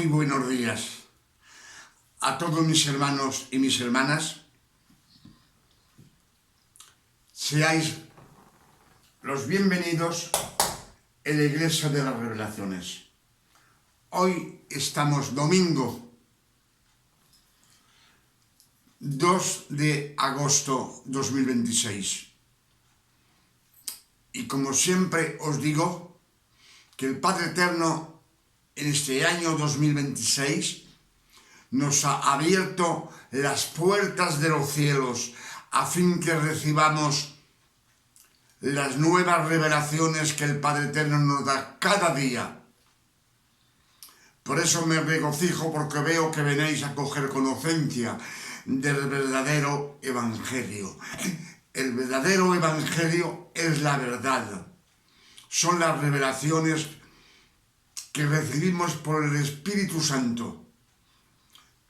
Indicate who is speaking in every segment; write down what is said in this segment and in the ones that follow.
Speaker 1: Muy buenos días a todos mis hermanos y mis hermanas. Seáis los bienvenidos en la Iglesia de las Revelaciones. Hoy estamos domingo 2 de agosto 2026. Y como siempre os digo, que el Padre Eterno en este año 2026 nos ha abierto las puertas de los cielos a fin que recibamos las nuevas revelaciones que el Padre Eterno nos da cada día. Por eso me regocijo, porque veo que venéis a coger conocimiento del verdadero Evangelio. El verdadero Evangelio es la verdad. Son las revelaciones que recibimos por el Espíritu Santo.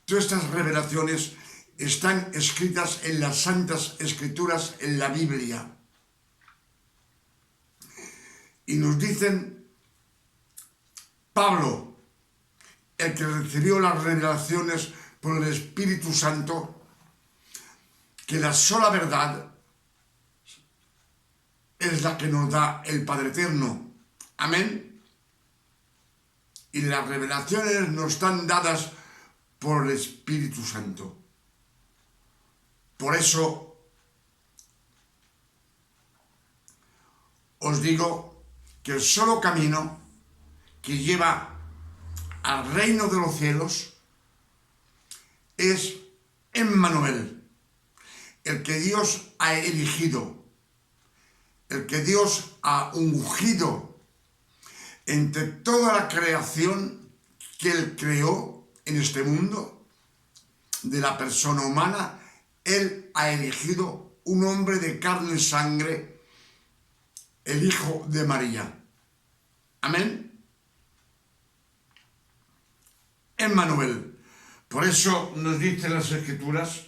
Speaker 1: Todas estas revelaciones están escritas en las Santas Escrituras, en la Biblia. Y nos dicen, Pablo, el que recibió las revelaciones por el Espíritu Santo, que la sola verdad es la que nos da el Padre Eterno. Amén. Y las revelaciones nos están dadas por el Espíritu Santo. Por eso os digo que el solo camino que lleva al reino de los cielos es Emmanuel, el que Dios ha elegido, el que Dios ha ungido entre toda la creación que Él creó en este mundo, de la persona humana. Él ha elegido un hombre de carne y sangre, el Hijo de María. Amén. Emmanuel. Por eso nos dicen las Escrituras,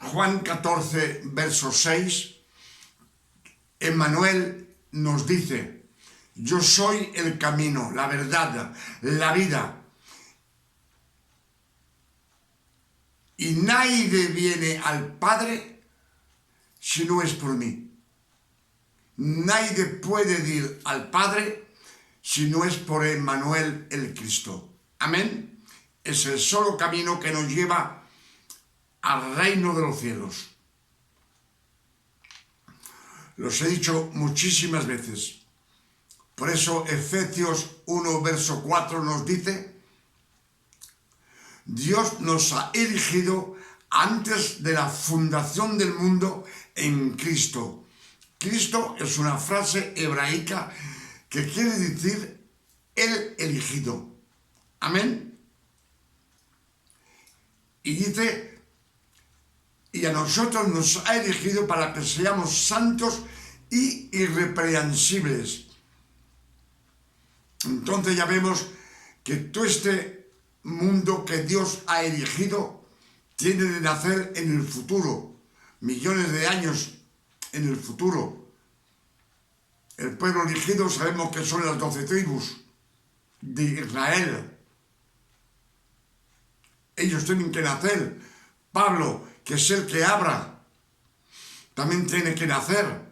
Speaker 1: Juan 14, verso 6, Emmanuel nos dice: yo soy el camino, la verdad, la vida. Y nadie viene al Padre si no es por mí. Nadie puede ir al Padre si no es por Emmanuel el Cristo. Amén. Es el solo camino que nos lleva al reino de los cielos. Los he dicho muchísimas veces. Por eso Efesios 1, verso 4 nos dice: Dios nos ha elegido antes de la fundación del mundo en Cristo. Cristo es una frase hebraica que quiere decir el elegido. Amén. Y dice, y a nosotros nos ha elegido para que seamos santos y irreprensibles. Entonces ya vemos que todo este mundo que Dios ha elegido tiene de nacer en el futuro, millones de años en el futuro. El pueblo elegido sabemos que son las 12 tribus de Israel. Ellos tienen que nacer. Pablo, que es el que habla, también tiene que nacer.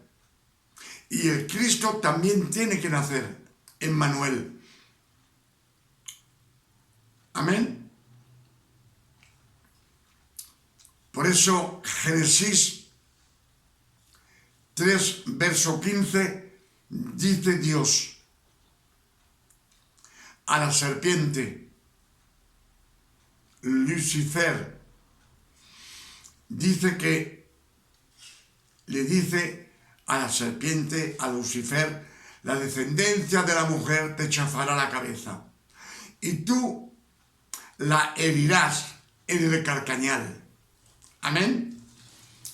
Speaker 1: Y el Cristo también tiene que nacer. Emmanuel. Amén. Por eso Génesis 3, verso 15, dice Dios a la serpiente, Lucifer, dice que le dice a la serpiente, a Lucifer: la descendencia de la mujer te chafará la cabeza y tú la herirás en el carcañal. Amén.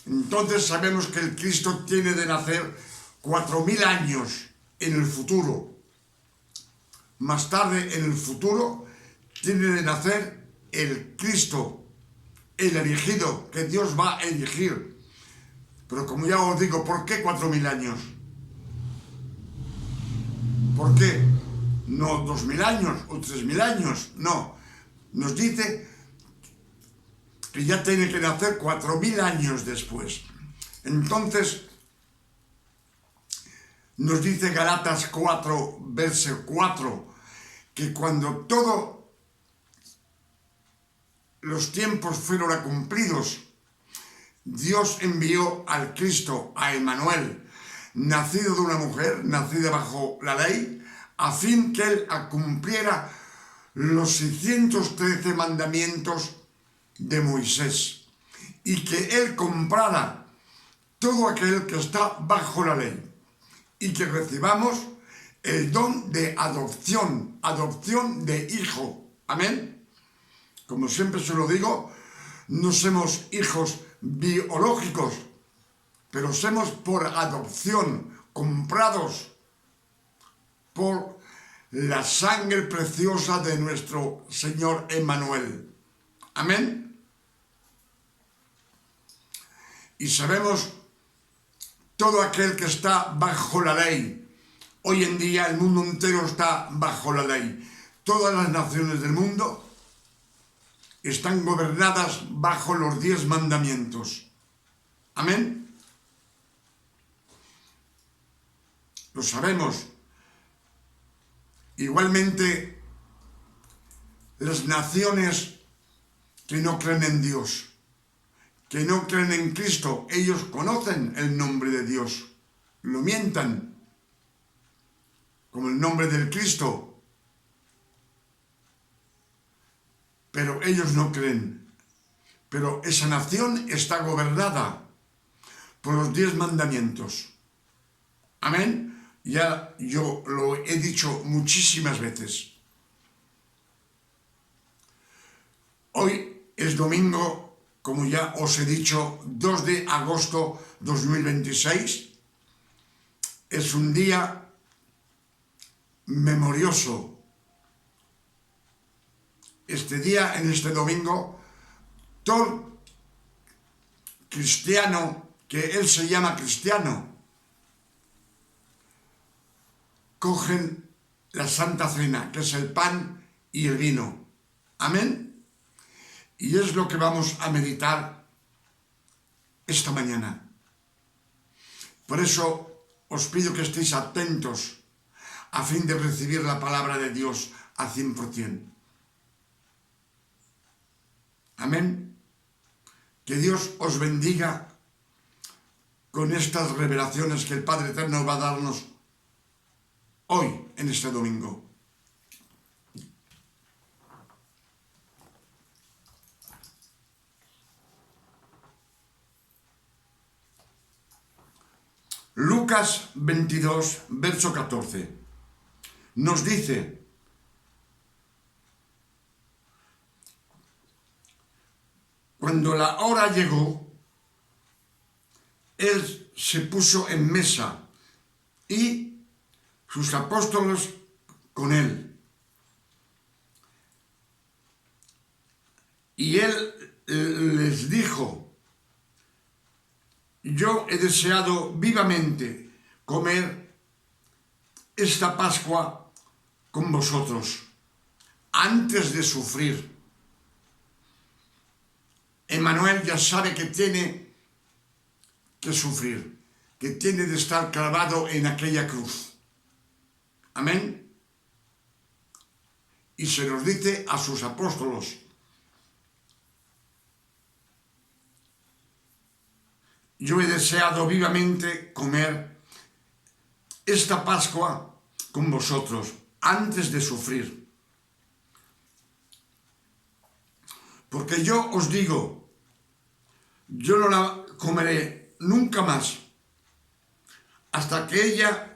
Speaker 1: Entonces sabemos que el Cristo tiene de nacer 4000 años en el futuro. Más tarde, en el futuro, tiene de nacer el Cristo, el elegido, que Dios va a elegir. Pero como ya os digo, ¿por qué 4000 años? ¿Por qué? no 2000 años o 3000 años, no. Nos dice que ya tiene que nacer 4000 años después. Entonces, nos dice Gálatas 4, verso 4, que cuando todos los tiempos fueron cumplidos, Dios envió al Cristo, a Emmanuel, nacido de una mujer, nacida bajo la ley, a fin que él cumpliera los 613 mandamientos de Moisés y que él comprara todo aquel que está bajo la ley y que recibamos el don de adopción, adopción de hijo. Amén. Como siempre se lo digo, no somos hijos biológicos, pero somos por adopción, comprados por la sangre preciosa de nuestro Señor Emmanuel. Amén. Y sabemos, todo aquel que está bajo la ley, hoy en día el mundo entero está bajo la ley. Todas las naciones del mundo están gobernadas bajo los 10 mandamientos. Amén. Lo sabemos. Igualmente, las naciones que no creen en Dios, que no creen en Cristo, ellos conocen el nombre de Dios, lo mientan, como el nombre del Cristo, pero ellos no creen. Pero esa nación está gobernada por los 10 mandamientos. Amén. Ya yo lo he dicho muchísimas veces. Hoy es domingo, como ya os he dicho, 2 de agosto 2026. Es un día memorioso. Este día, en este domingo, todo cristiano, que él se llama cristiano, cogen la Santa Cena, que es el pan y el vino. Amén. Y es lo que vamos a meditar esta mañana. Por eso os pido que estéis atentos a fin de recibir la palabra de Dios al 100%. Amén. Que Dios os bendiga con estas revelaciones que el Padre Eterno va a darnos hoy, en este domingo. Lucas 22, verso 14, nos dice: cuando la hora llegó, él se puso en mesa y sus apóstoles con él. Y él les dijo: yo he deseado vivamente comer esta Pascua con vosotros antes de sufrir. Emmanuel ya sabe que tiene que sufrir, que tiene de estar clavado en aquella cruz. Amén. Y se los dice a sus apóstolos. Yo he deseado vivamente comer esta Pascua con vosotros antes de sufrir. Porque yo os digo, yo no la comeré nunca más hasta que ella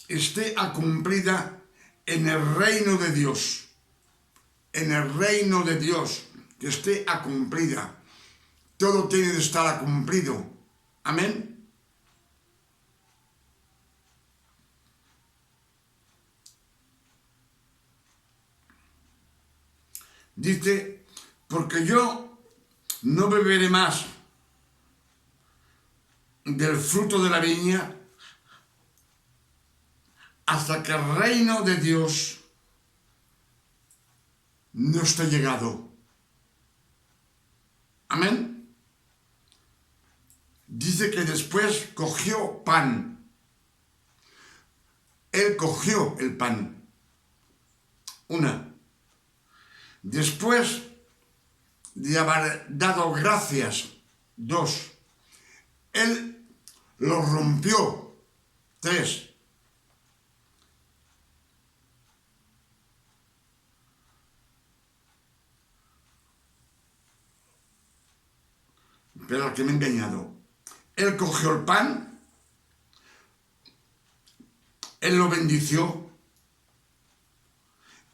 Speaker 1: esté cumplida en el reino de Dios. En el reino de Dios, que esté cumplida. Todo tiene de estar cumplido. Amén. Dice: porque yo no beberé más del fruto de la viña hasta que el reino de Dios no esté llegado. Amén. Dice que después cogió pan. Él cogió el pan. Una. Después de haber dado gracias. Dos. Él lo rompió. Tres. Pero al que me he engañado. Él cogió el pan, él lo bendició,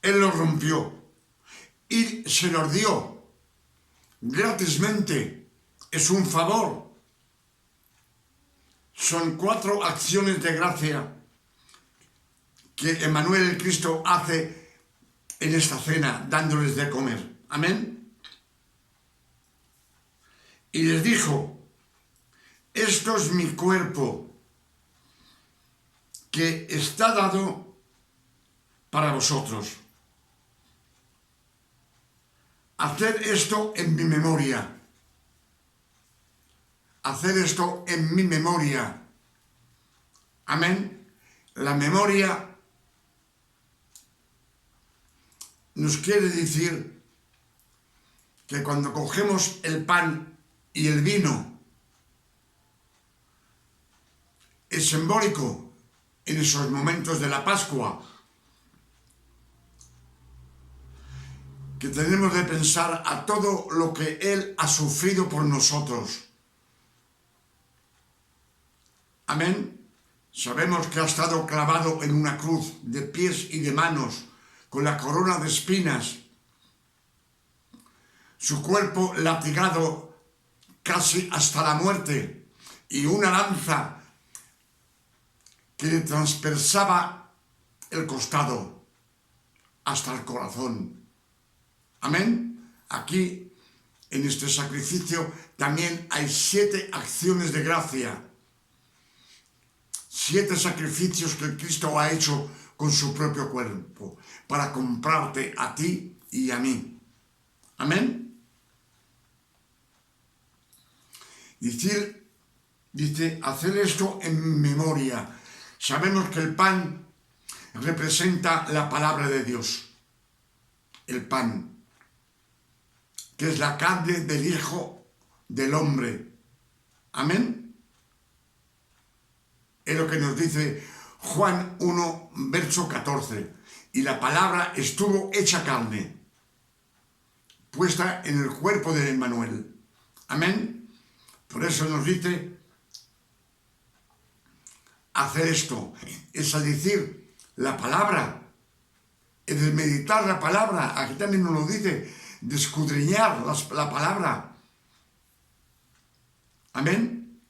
Speaker 1: él lo rompió y se nos dio gratismente. Es un favor. Son 4 acciones de gracia que Emmanuel el Cristo hace en esta cena, dándoles de comer. Amén. Y les dijo: esto es mi cuerpo, que está dado para vosotros. Haced esto en mi memoria. Hacer esto en mi memoria. Amén. La memoria nos quiere decir que cuando cogemos el pan y el vino, es simbólico en esos momentos de la Pascua, que tenemos de pensar a todo lo que Él ha sufrido por nosotros. Amén. Sabemos que ha estado clavado en una cruz de pies y de manos, con la corona de espinas, su cuerpo latigado casi hasta la muerte, y una lanza que le transversaba el costado hasta el corazón. Amén. Aquí, en este sacrificio, también hay 7 acciones de gracia. 7 sacrificios que Cristo ha hecho con su propio cuerpo para comprarte a ti y a mí. Amén. Dice, hacer esto en memoria. Sabemos que el pan representa la palabra de Dios. El pan, que es la carne del Hijo del Hombre. Amén. Es lo que nos dice Juan 1, verso 14. Y la palabra estuvo hecha carne, puesta en el cuerpo de Emmanuel. Amén. Por eso nos dice hacer esto. Es a decir, la palabra. Es de meditar la palabra. Aquí también nos lo dice. De escudriñar la palabra. Amén.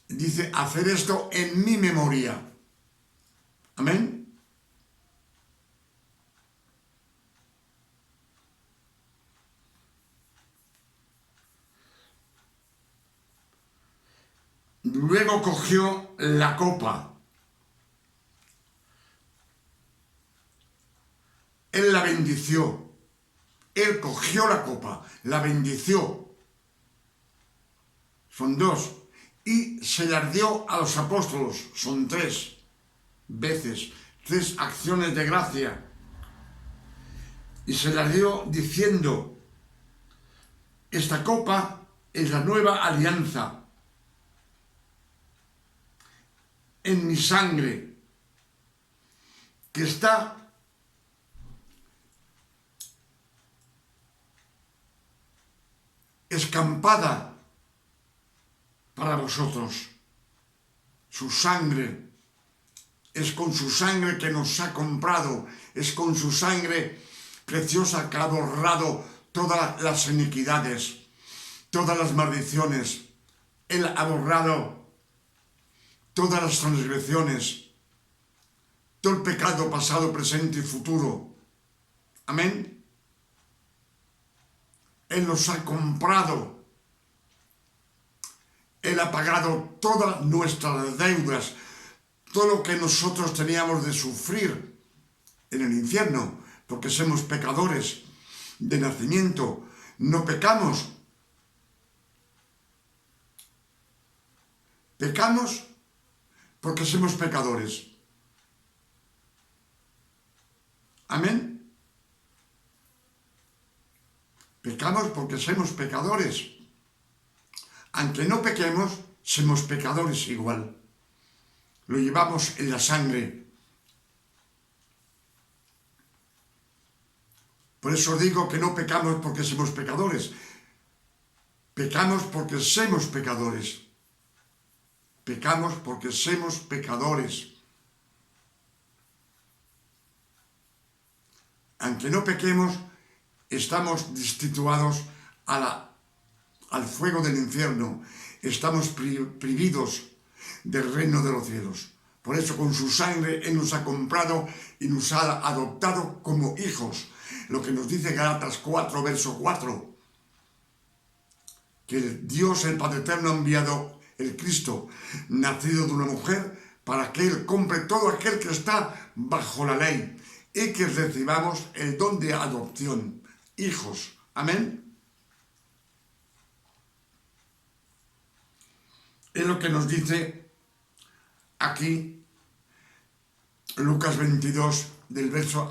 Speaker 1: Dice, hacer esto en mi memoria. Amén. Luego cogió la copa. Él la bendició. Él cogió la copa, la bendició. Son 2. Y se las dio a los apóstolos. Son 3 veces. 3 acciones de gracia. Y se las dio diciendo: esta copa es la nueva alianza en mi sangre, que está escampada para vosotros. Su sangre, es con su sangre que nos ha comprado, es con su sangre preciosa que ha borrado todas las iniquidades, todas las maldiciones. Él ha borrado todas las transgresiones, todo el pecado pasado, presente y futuro. Amén. Él nos ha comprado. Él ha pagado todas nuestras deudas, todo lo que nosotros teníamos de sufrir en el infierno, porque somos pecadores de nacimiento. No pecamos. Pecamos porque somos pecadores. Amén. Pecamos porque somos pecadores. Aunque no pequemos, somos pecadores igual. Lo llevamos en la sangre. Por eso digo que no pecamos porque somos pecadores. Pecamos porque somos pecadores. Pecamos porque somos pecadores. Aunque no pequemos, estamos destituidos al fuego del infierno. Estamos privados del reino de los cielos. Por eso con su sangre Él nos ha comprado y nos ha adoptado como hijos. Lo que nos dice Gálatas 4, verso 4. Que Dios, el Padre Eterno, ha enviado el Cristo, nacido de una mujer, para que Él compre todo aquel que está bajo la ley y que recibamos el don de adopción, hijos. Amén. Es lo que nos dice aquí Lucas 22, del verso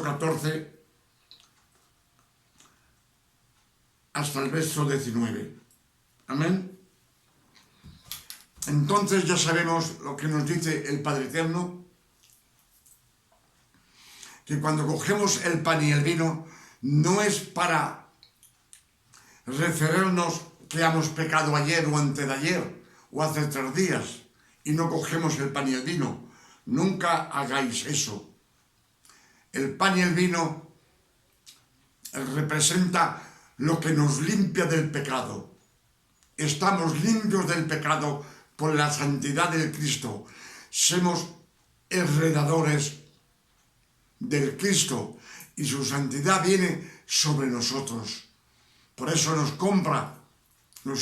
Speaker 1: 14 hasta el verso 19. Amén. Entonces ya sabemos lo que nos dice el Padre Eterno, que cuando cogemos el pan y el vino no es para referirnos que hemos pecado ayer o antes de ayer o hace 3 días y no cogemos el pan y el vino. Nunca hagáis eso. El pan y el vino representa lo que nos limpia del pecado. Estamos limpios del pecado por la santidad del Cristo. Somos heredadores del Cristo y su santidad viene sobre nosotros. Por eso nos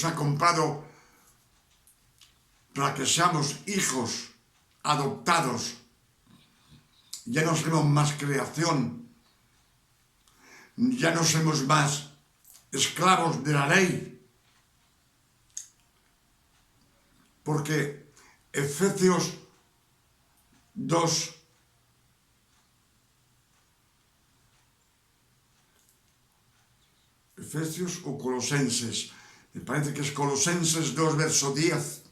Speaker 1: ha comprado para que seamos hijos adoptados. Ya no somos más creación, ya no somos más esclavos de la ley, porque Efesios 2, Efesios o Colosenses, me parece que es Colosenses 2, verso 10,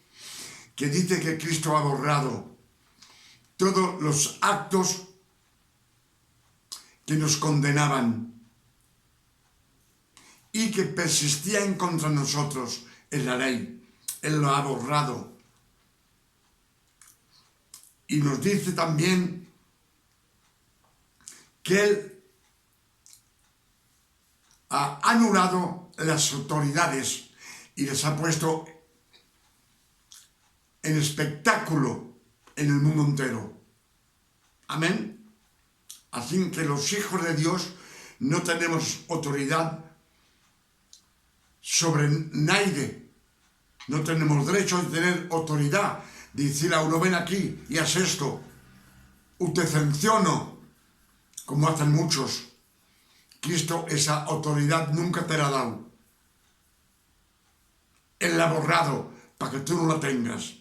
Speaker 1: que dice que Cristo ha borrado todos los actos que nos condenaban y que persistían contra nosotros en la ley. Él lo ha borrado. Y nos dice también que Él ha anulado las autoridades y les ha puesto en espectáculo en el mundo entero. Amén. Así que los hijos de Dios no tenemos autoridad sobre nadie. No tenemos derecho a tener autoridad de decir a uno, ven aquí y haz esto. O te sanciono, como hacen muchos. Cristo esa autoridad nunca te la ha dado. Él la ha borrado para que tú no la tengas.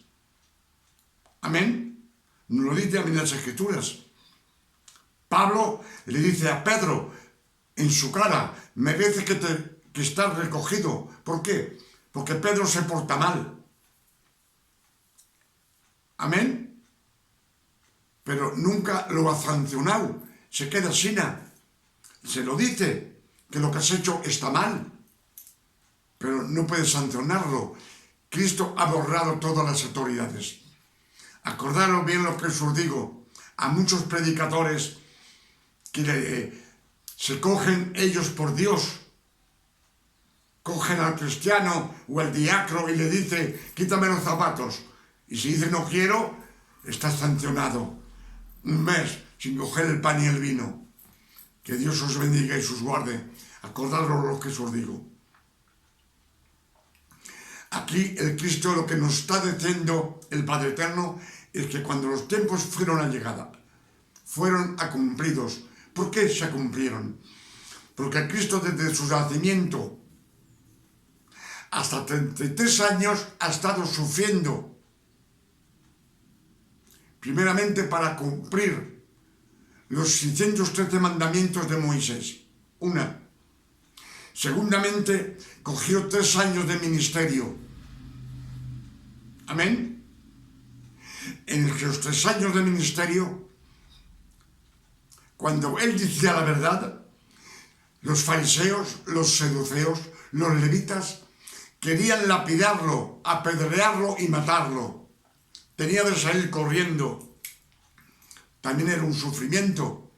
Speaker 1: Amén. Nos lo dice en las Escrituras. Pablo le dice a Pedro en su cara, merece que estás recogido. ¿Por qué? Porque Pedro se porta mal. Amén. Pero nunca lo ha sancionado. Se queda sin. Se lo dice, que lo que has hecho está mal. Pero no puede sancionarlo. Cristo ha borrado todas las autoridades. Acordaros bien lo que os digo. A muchos predicadores que se cogen ellos por Dios. Cogen al cristiano o al diácono y le dice, quítame los zapatos. Y si dice no quiero, está sancionado. Un mes sin coger el pan y el vino. Que Dios os bendiga y os guarde. Acordaros lo que os digo. Aquí el Cristo lo que nos está diciendo el Padre Eterno es que cuando los tiempos fueron allegados, fueron cumplidos. ¿Por qué se cumplieron? Porque el Cristo desde su nacimiento hasta 33 años ha estado sufriendo. Primeramente para cumplir los 613 mandamientos de Moisés. Una. Segundamente, cogió 3 años de ministerio. Amén. En los 3 años de ministerio, cuando él decía la verdad, los fariseos, los saduceos, los levitas, querían lapidarlo, apedrearlo y matarlo. Tenía de salir corriendo. También era un sufrimiento.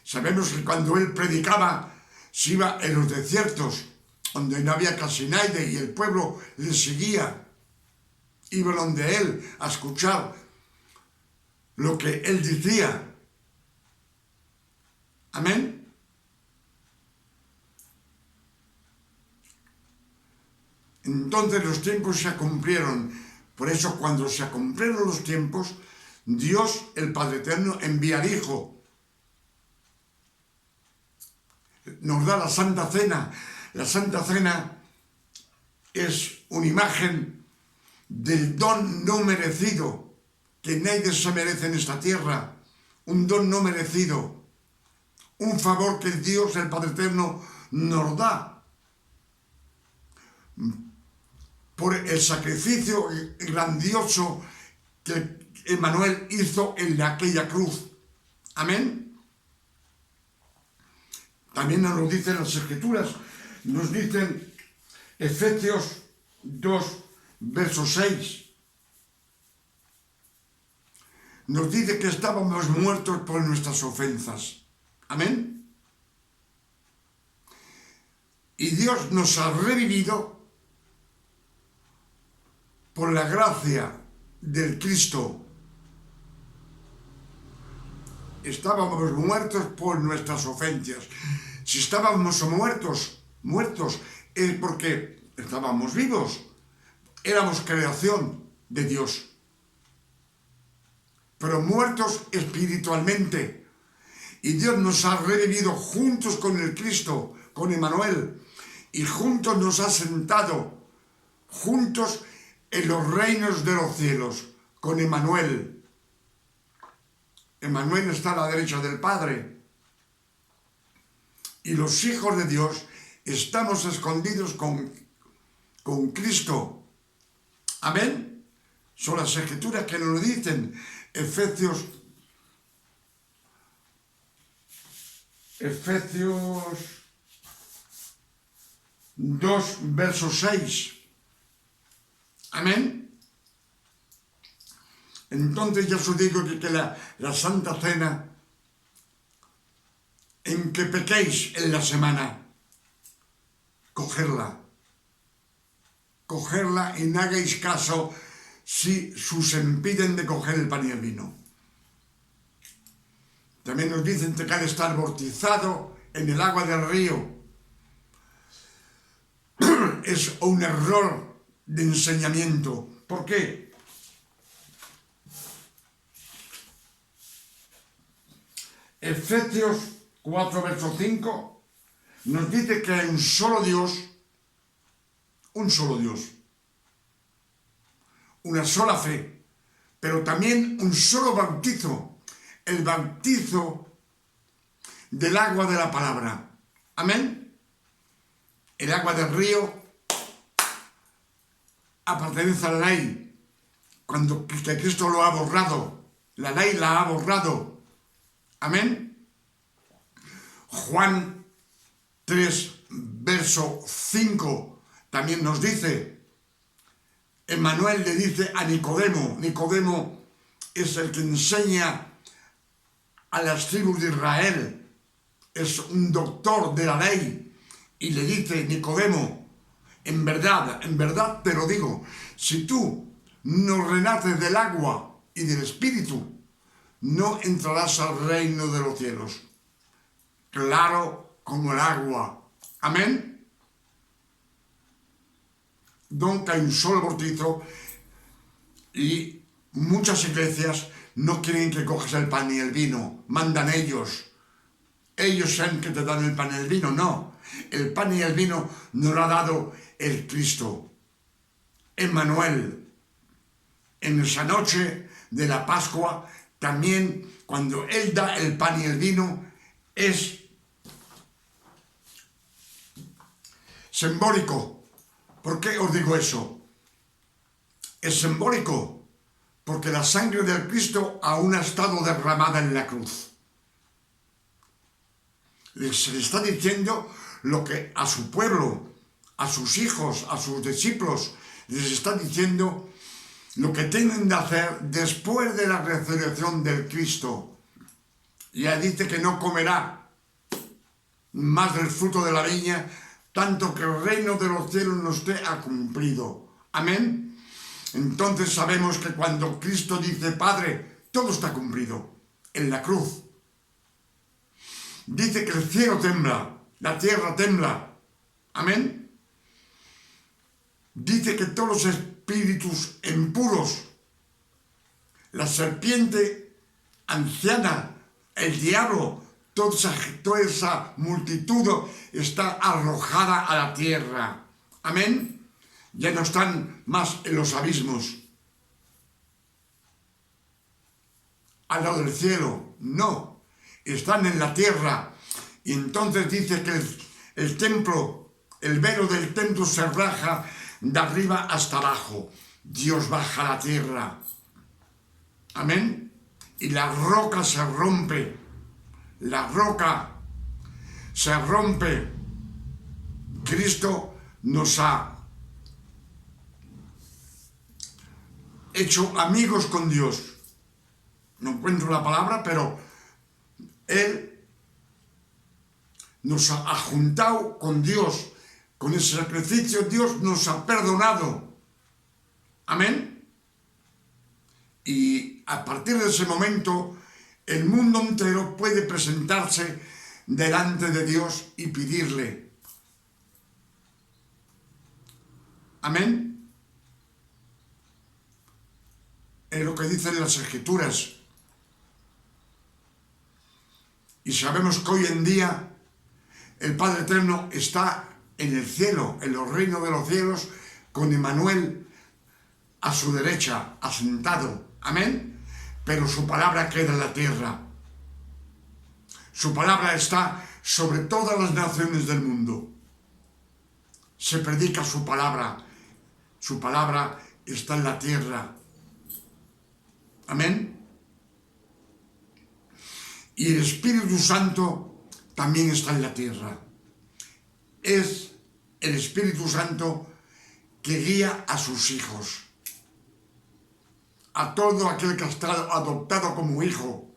Speaker 1: Sabemos que cuando él predicaba, se iba en los desiertos, donde no había casi nadie, y el pueblo le seguía. Iba donde él a escuchar lo que él decía. Amén. Entonces los tiempos se cumplieron. Por eso cuando se cumplieron los tiempos, Dios, el Padre Eterno, envía al Hijo. Nos da la Santa Cena. La Santa Cena es una imagen del don no merecido, que nadie se merece en esta tierra. Un don no merecido. Un favor que Dios, el Padre Eterno, nos da. Por el sacrificio grandioso que Emmanuel hizo en aquella cruz. Amén. También nos lo dicen las Escrituras. Nos dicen Efesios 2, verso 6. Nos dice que estábamos muertos por nuestras ofensas. Amén. Y Dios nos ha revivido por la gracia del Cristo. Estábamos muertos por nuestras ofensas. Si estábamos muertos es porque estábamos vivos. Éramos creación de Dios. Pero muertos espiritualmente. Y Dios nos ha revivido juntos con el Cristo, con Emmanuel. Y juntos nos ha sentado, juntos en los reinos de los cielos, con Emmanuel. Emmanuel está a la derecha del Padre. Y los hijos de Dios estamos escondidos con Cristo. Amén. Son las Escrituras que nos lo dicen. Efesios 2, verso 6. Amén. Entonces ya os digo que la Santa Cena, en que pequéis en la semana, cogerla y no hagáis caso si os impiden de coger el pan y el vino. También nos dicen que hay que estar bautizado en el agua del río. Es un error de enseñamiento. ¿Por qué? Efesios 4, verso 5 nos dice que hay un solo Dios, una sola fe, pero también un solo bautizo, el bautizo del agua de la palabra. Amén. El agua del río pertenece a la ley. Cuando Cristo lo ha borrado, la ley la ha borrado. Amén. Juan 3, verso 5 también nos dice, Emmanuel le dice a Nicodemo es el que enseña a las tribus de Israel, es un doctor de la ley, y le dice, Nicodemo, en verdad te lo digo, si tú no renaces del agua y del Espíritu, no entrarás al reino de los cielos. Claro como el agua. Amén. don que hay un solo bautizo y muchas iglesias no quieren que cojas el pan y el vino, mandan ellos. Ellos saben que te dan el pan y el vino, no. El pan y el vino nos lo ha dado el Cristo, Emmanuel. En esa noche de la Pascua, también cuando Él da el pan y el vino, es simbólico. ¿Por qué os digo eso? Es simbólico, porque la sangre del Cristo aún ha estado derramada en la cruz. Se le está diciendo lo que a su pueblo, a sus hijos, a sus discípulos, les está diciendo lo que tienen de hacer después de la resurrección del Cristo. Ya dice que no comerá más del fruto de la viña, tanto que el reino de los cielos no esté cumplido. Amén. Entonces sabemos que cuando Cristo dice Padre, todo está cumplido en la cruz. Dice que el cielo tembla, la tierra tembla. Amén. Dice que todos los espíritus impuros, la serpiente anciana, el diablo, toda esa multitud está arrojada a la tierra. Amén. Ya no están más en los abismos, al lado del cielo, no, están en la tierra. Y entonces dice que el templo, el velo del templo se raja de arriba hasta abajo. Dios baja a la tierra. Amén. Y la roca se rompe. La roca se rompe. Cristo nos ha hecho amigos con Dios. No encuentro la palabra, pero Él nos ha juntado con Dios. Con ese sacrificio Dios nos ha perdonado. Amén. Y a partir de ese momento, el mundo entero puede presentarse delante de Dios y pedirle. Amén. Es lo que dicen las Escrituras. Y sabemos que hoy en día el Padre Eterno está en el cielo, en los reinos de los cielos, con Emmanuel a su derecha, asentado. Amén. Pero su palabra queda en la tierra. Su palabra está sobre todas las naciones del mundo. Se predica su palabra. Su palabra está en la tierra. Amén. Y el Espíritu Santo también está en la tierra. Es el Espíritu Santo que guía a sus hijos. A todo aquel que ha estado adoptado como hijo.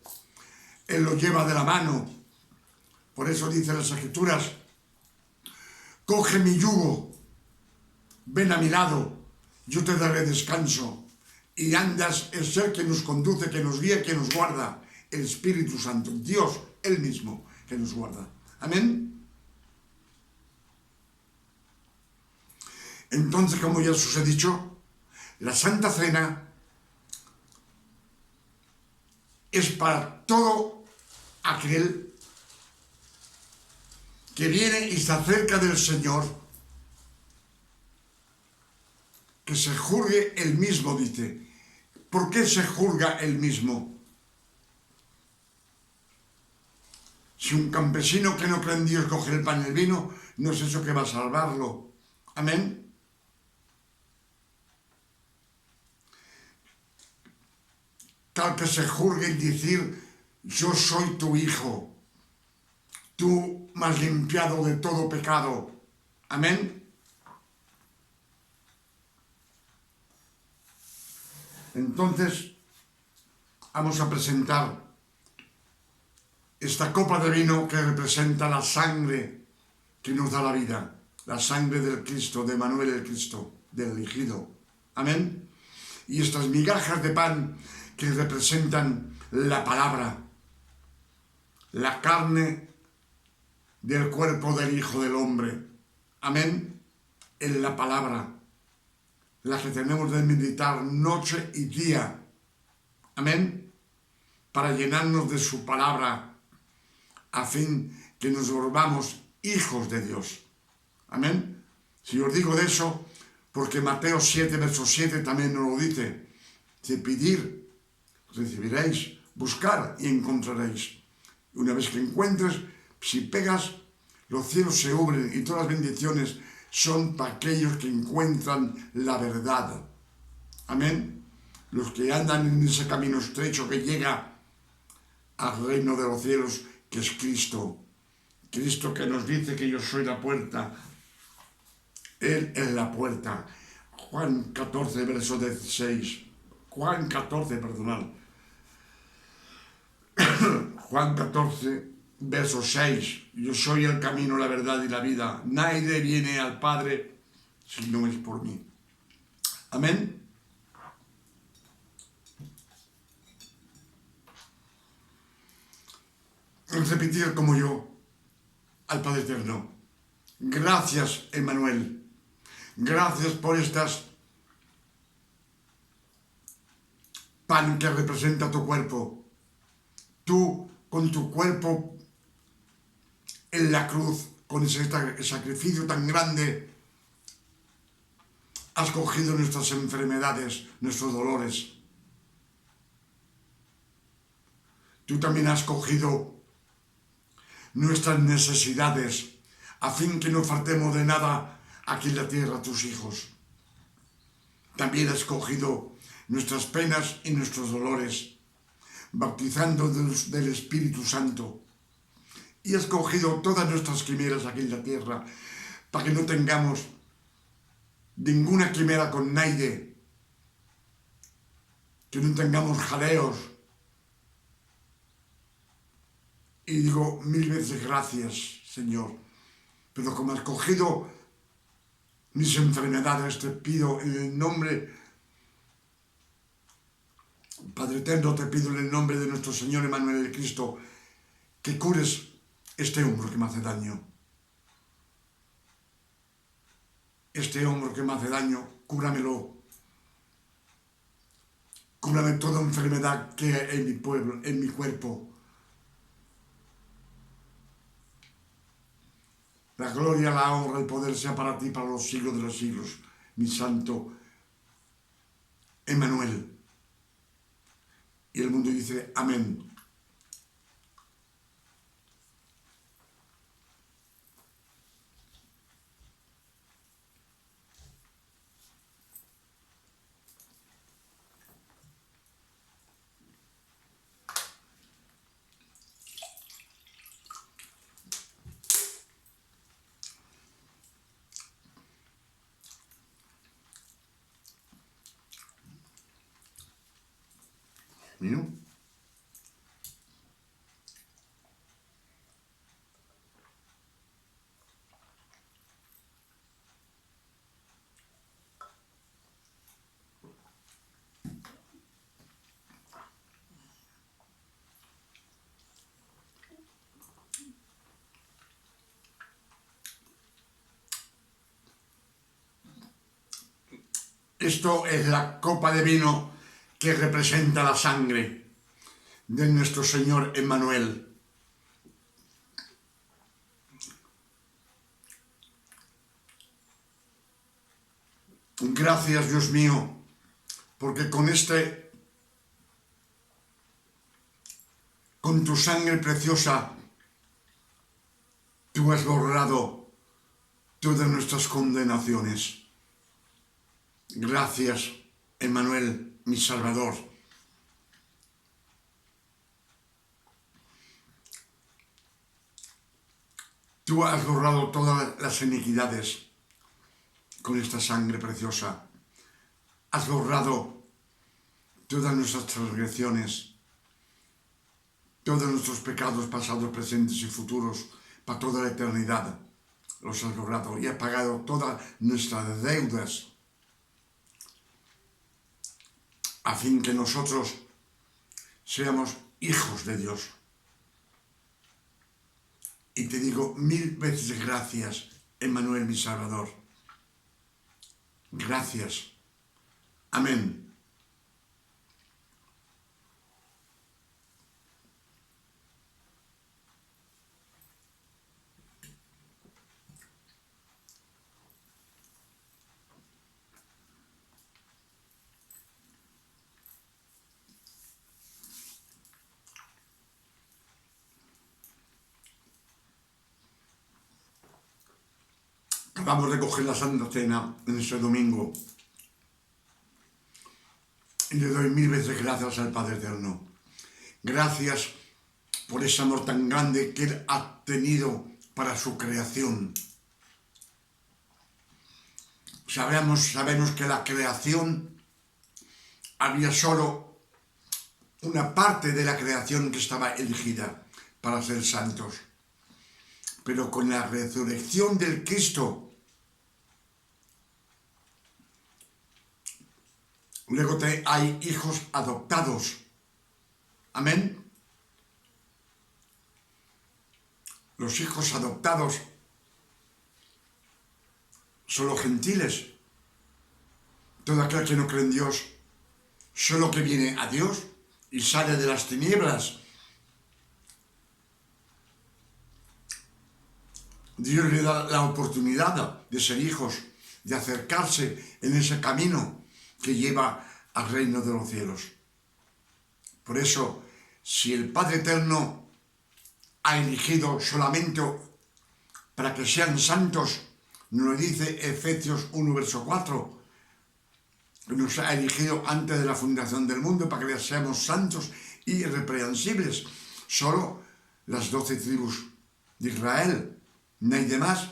Speaker 1: Él lo lleva de la mano. Por eso dicen las Escrituras: coge mi yugo, ven a mi lado, yo te daré descanso. Y andas, es Él que nos conduce, que nos guía, que nos guarda. El Espíritu Santo, Dios, Él mismo, que nos guarda. Amén. Entonces, como ya os he dicho, la Santa Cena es para todo aquel que viene y se acerca del Señor, que se juzgue él mismo, dice. ¿Por qué se juzga él mismo? Si un campesino que no cree en Dios coge el pan y el vino, no es eso que va a salvarlo. Amén. Tal que se juzgue y decir: yo soy tu hijo, tú me has limpiado de todo pecado. Amén. Entonces, vamos a presentar esta copa de vino que representa la sangre que nos da la vida, la sangre del Cristo, de Emmanuel el Cristo, del elegido. Amén. Y estas migajas de pan que representan la palabra, la carne del cuerpo del Hijo del Hombre. Amén. En la palabra. la que tenemos de meditar noche y día. Amén. Para llenarnos de su palabra, a fin que nos volvamos hijos de Dios. Amén. Si os digo de eso, porque Mateo 7, verso 7 también nos lo dice. Si pedir, recibiréis, buscar y encontraréis. Una vez que encuentres, si pegas, los cielos se abren y todas las bendiciones son para aquellos que encuentran la verdad. Amén. Los que andan en ese camino estrecho que llega al reino de los cielos, que es Cristo. Cristo que nos dice que yo soy la puerta. Él es la puerta. Juan 14, verso 16. Juan 14, perdonad. Juan 14, verso 6. Yo soy el camino, la verdad y la vida. Nadie viene al Padre si no es por mí. Amén. Repetir como yo al Padre Eterno. Gracias, Emmanuel. Gracias por estas pan que representa tu cuerpo. Tú, con tu cuerpo en la cruz, con ese sacrificio tan grande, has cogido nuestras enfermedades, nuestros dolores. Tú también has cogido nuestras necesidades, a fin que no faltemos de nada aquí en la tierra, tus hijos. También has cogido nuestras penas y nuestros dolores, bautizando del Espíritu Santo. Y has cogido todas nuestras quimeras aquí en la tierra, para que no tengamos ninguna quimera con nadie, que no tengamos jaleos. Y digo 1000 veces gracias, Señor. Pero como has cogido mis enfermedades, te pido en el nombre, Padre Eterno, te pido en el nombre de nuestro Señor Emmanuel el Cristo, que cures este hombro que me hace daño. Este hombro que me hace daño, cúramelo. Cúrame toda enfermedad que hay en mi pueblo, en mi cuerpo. La gloria, la honra, el poder sea para ti, para los siglos de los siglos, mi santo Emmanuel. Y el mundo dice amén. ¿Mío? Esto es la copa de vino que representa la sangre de nuestro Señor Emmanuel. Gracias, Dios mío, porque con tu sangre preciosa, tú has borrado todas nuestras condenaciones. Gracias, Emmanuel, mi Salvador. Tú has borrado todas las iniquidades con esta sangre preciosa. Has borrado todas nuestras transgresiones, todos nuestros pecados pasados, presentes y futuros, para toda la eternidad. Los has borrado y has pagado todas nuestras deudas, a fin que nosotros seamos hijos de Dios. Y te digo 1000 veces gracias, Emmanuel, mi Salvador. Gracias, Amén. Acabamos de coger la Santa Cena en este domingo y le doy 1000 veces gracias al Padre Eterno. Gracias por ese amor tan grande que Él ha tenido para su creación. Sabemos que la creación había solo una parte de la creación que estaba elegida para ser santos. Pero con la resurrección del Cristo, luego hay hijos adoptados. Amén. Los hijos adoptados son los gentiles. Todo aquel que no cree en Dios, solo que viene a Dios y sale de las tinieblas. Dios le da la oportunidad de ser hijos, de acercarse en ese camino que lleva al reino de los cielos. Por eso, si el Padre Eterno ha elegido solamente para que sean santos, nos lo dice Efesios 1, verso 4, nos ha elegido antes de la fundación del mundo para que seamos santos y irreprensibles. Solo las 12 tribus de Israel, no hay demás.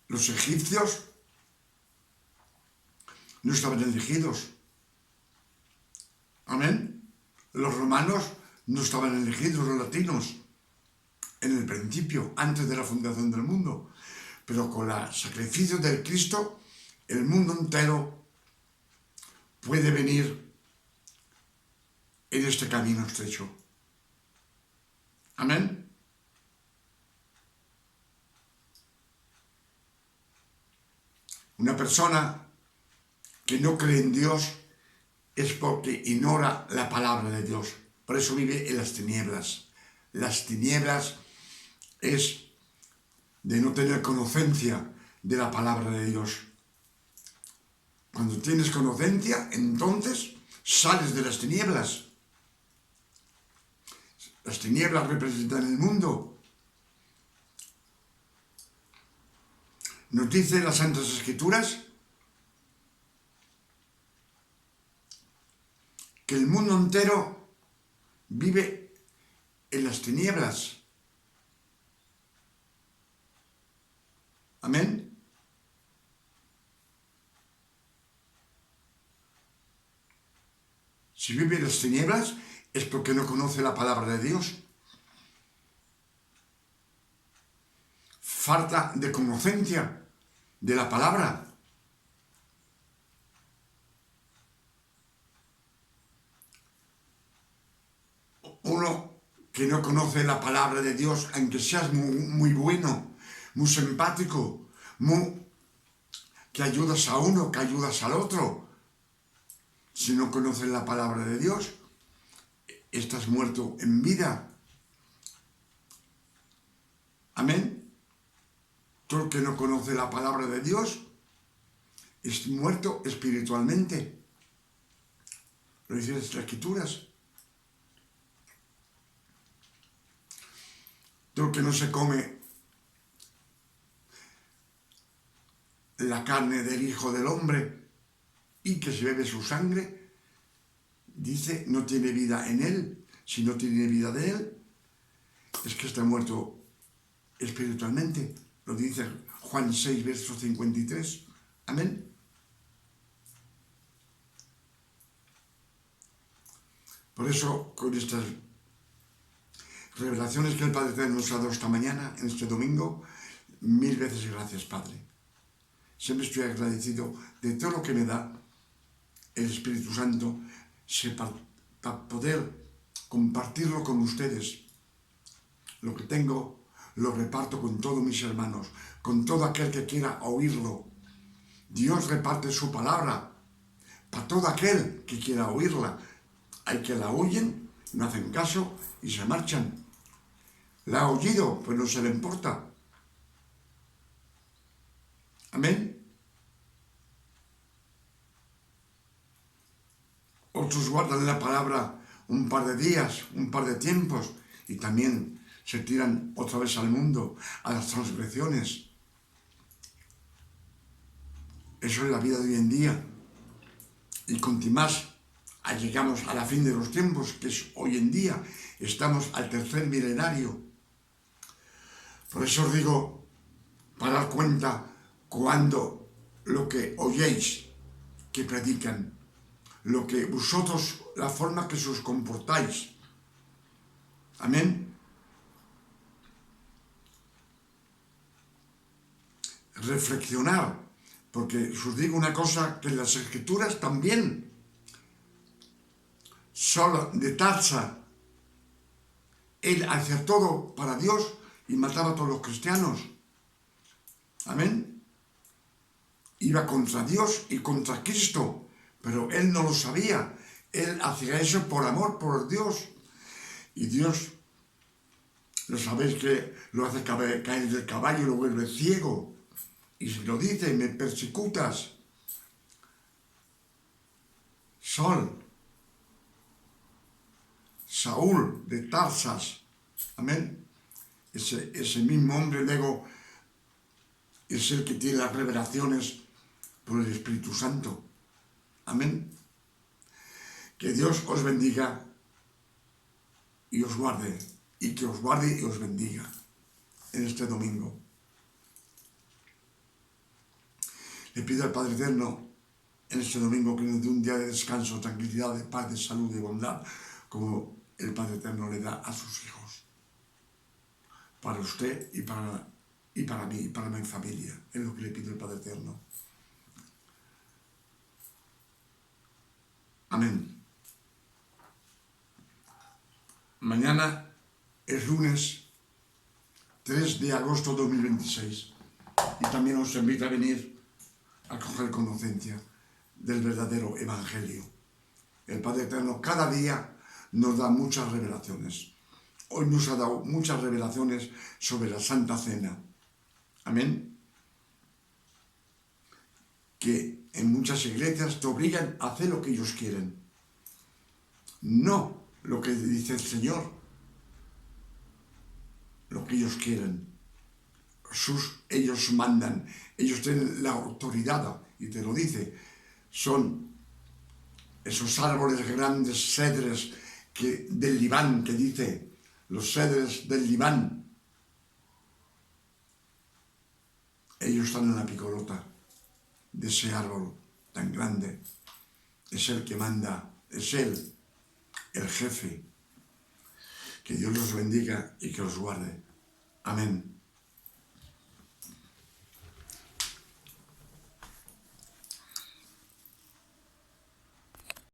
Speaker 1: Los egipcios no estaban elegidos. Amén. Los romanos no estaban elegidos, los latinos, en el principio, antes de la fundación del mundo. Pero con el sacrificio del Cristo, el mundo entero puede venir en este camino estrecho. Amén. Una persona que no cree en Dios es porque ignora la palabra de Dios. Por eso vive en las tinieblas. Las tinieblas es de no tener conocencia de la palabra de Dios. Cuando tienes conocencia, entonces sales de las tinieblas. Las tinieblas representan el mundo. Nos dicen las Santas Escrituras que el mundo entero vive en las tinieblas. Amén. Si vive en las tinieblas es porque no conoce la palabra de Dios. Falta de conocencia de la palabra. Uno que no conoce la palabra de Dios, aunque seas muy bueno, muy simpático, que ayudas a uno, que ayudas al otro, si no conoces la palabra de Dios, estás muerto en vida. Amén. Todo el que no conoce la palabra de Dios es muerto espiritualmente. Lo dicen las Escrituras. Todo el que no se come la carne del Hijo del Hombre y que se bebe su sangre, dice, no tiene vida en él. Si no tiene vida de él, es que está muerto espiritualmente. Lo dice Juan 6, verso 53. Amén. Por eso, con estas revelaciones que el Padre Eterno nos ha dado esta mañana, en este domingo, 1000 veces gracias, Padre. Siempre estoy agradecido de todo lo que me da el Espíritu Santo para poder compartirlo con ustedes. Lo que tengo lo reparto con todos mis hermanos, con todo aquel que quiera oírlo. Dios reparte su palabra para todo aquel que quiera oírla. Hay que la oyen, no hacen caso y se marchan. La ha oído, pues no se le importa. Amén. Otros guardan la palabra un par de días, un par de tiempos, y también se tiran otra vez al mundo, a las transgresiones. Eso es la vida de hoy en día. Y con más llegamos a la fin de los tiempos, que es hoy en día. Estamos al tercer milenario. Por eso os digo, para dar cuenta cuando lo que oyéis que predican, lo que vosotros, la forma que os comportáis. Amén. Reflexionar, porque os digo una cosa, que en las Escrituras también, Saúl de Tarsa, él hacía todo para Dios y mataba a todos los cristianos. Amén. Iba contra Dios y contra Cristo, pero él no lo sabía. Él hacía eso por amor por Dios. Y Dios, lo sabéis que lo hace caer del caballo y lo vuelve ciego. Y se lo dice, me persecutas. Saúl de Tarsas. Amén. Ese mismo hombre luego es el que tiene las revelaciones por el Espíritu Santo. Amén. Que Dios os bendiga y os guarde, y que os guarde y os bendiga en este domingo. Le pido al Padre Eterno en este domingo que nos dé un día de descanso, tranquilidad, de paz, de salud, de bondad, como el Padre Eterno le da a sus hijos. Para usted y para mí y para mi familia. Es lo que le pido al Padre Eterno. Amén. Mañana es lunes 3 de agosto de 2026 y también os invito a venir a coger conciencia del verdadero Evangelio. El Padre Eterno cada día nos da muchas revelaciones. Hoy nos ha dado muchas revelaciones sobre la Santa Cena. Amén. Que en muchas iglesias te obligan a hacer lo que ellos quieren. No lo que dice el Señor. Lo que ellos quieren. Ellos mandan. Ellos tienen la autoridad. Y te lo dice. Son esos árboles grandes, cedres del Libán, que dice, los cedres del Libán. Ellos están en la picolota de ese árbol tan grande. Es el que manda, es él, el jefe. Que Dios los bendiga y que los guarde. Amén.